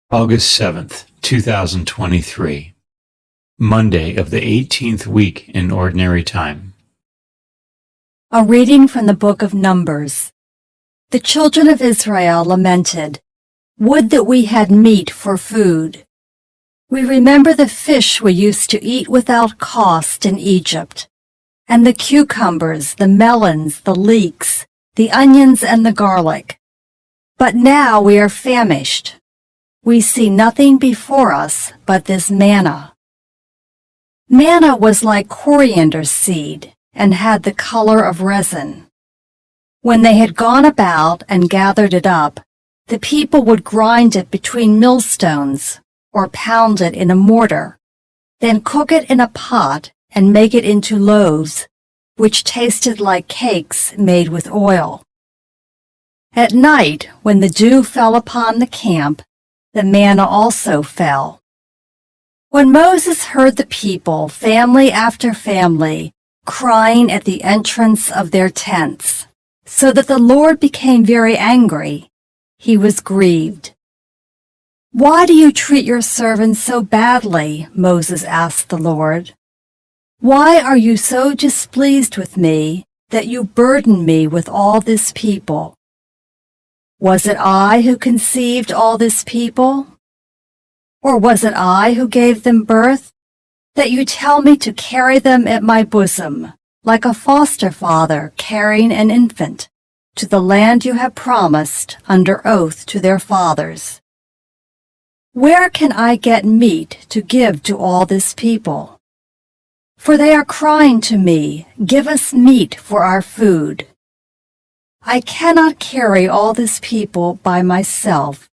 August 7th, 2023, Monday of the 18th week in Ordinary Time. A reading from the book of Numbers. The children of Israel lamented, "Would that we had meat for food. We remember the fish we used to eat without cost in Egypt, and the cucumbers, the melons, the leeks, the onions, and the garlic. But now we are famished. We see nothing before us but this manna." Manna was like coriander seed and had the color of resin. When they had gone about and gathered it up, the people would grind it between millstones or pound it in a mortar, then cook it in a pot and make it into loaves, which tasted like cakes made with oil. At night, when the dew fell upon the camp, the manna also fell. When Moses heard the people, family after family, crying at the entrance of their tents, so that the Lord became very angry, he was grieved. "Why do you treat your servants so badly?" Moses asked the Lord. "Why are you so displeased with me that you burden me with all this people? Was it I who conceived all this people? Or was it I who gave them birth, that you tell me to carry them at my bosom, like a foster father carrying an infant, to the land you have promised under oath to their fathers? Where can I get meat to give to all this people? For they are crying to me, 'Give us meat for our food.' I cannot carry all this people by myself,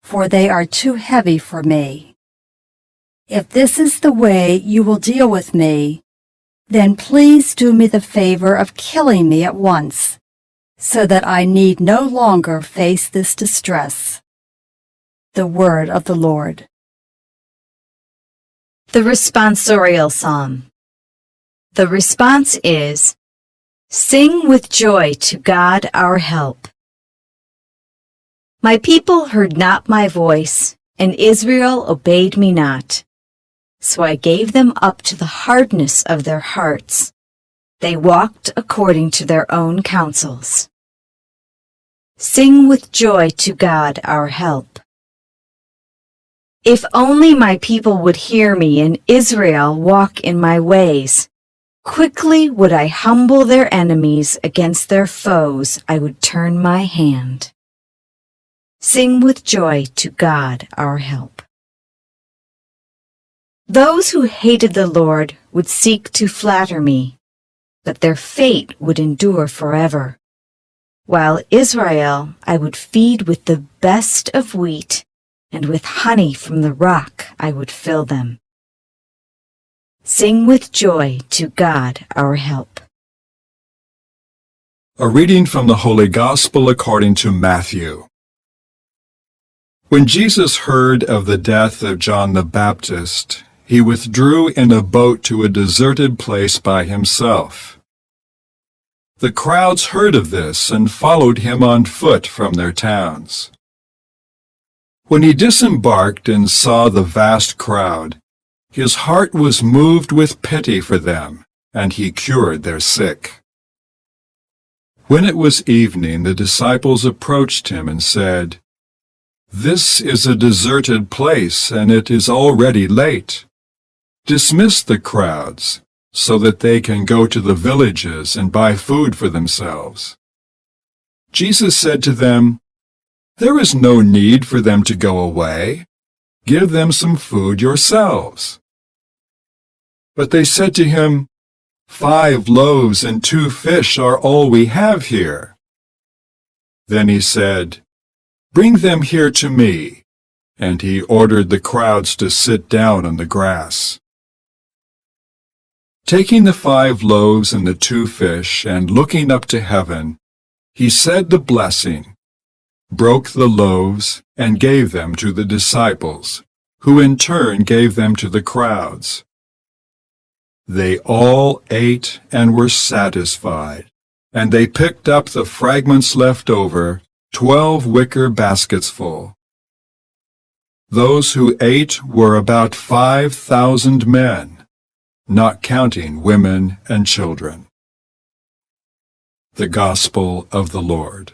for they are too heavy for me. If this is the way you will deal with me, then please do me the favor of killing me at once, so that I need no longer face this distress." The word of the Lord. The responsorial psalm. The response is, "Sing with joy to God our help." My people heard not my voice, and Israel obeyed me not. So I gave them up to the hardness of their hearts. They walked according to their own counsels. Sing with joy to God our help. If only my people would hear me and Israel walk in my ways. Quickly would I humble their enemies, against their foes I would turn my hand. Sing with joy to God our help. Those who hated the Lord would seek to flatter me, but their fate would endure forever. While Israel I would feed with the best of wheat, and with honey from the rock I would fill them. Sing with joy to God our help. A reading from the Holy Gospel according to Matthew. When Jesus heard of the death of John the Baptist, he withdrew in a boat to a deserted place by himself. The crowds heard of this and followed him on foot from their towns. When he disembarked and saw the vast crowd, his heart was moved with pity for them, and he cured their sick. When it was evening, the disciples approached him and said, "This is a deserted place, and it is already late. Dismiss the crowds, so that they can go to the villages and buy food for themselves." Jesus said to them, "There is no need for them to go away. Give them some food yourselves." But they said to him, "5 loaves and 2 fish are all we have here." Then he said, "Bring them here to me," and he ordered the crowds to sit down on the grass. Taking the 5 loaves and the 2 fish, and looking up to heaven, he said the blessing, broke the loaves, and gave them to the disciples, who in turn gave them to the crowds. They all ate and were satisfied, and they picked up the fragments left over, 12 wicker baskets full. Those who ate were about 5,000 men, not counting women and children. The Gospel of the Lord.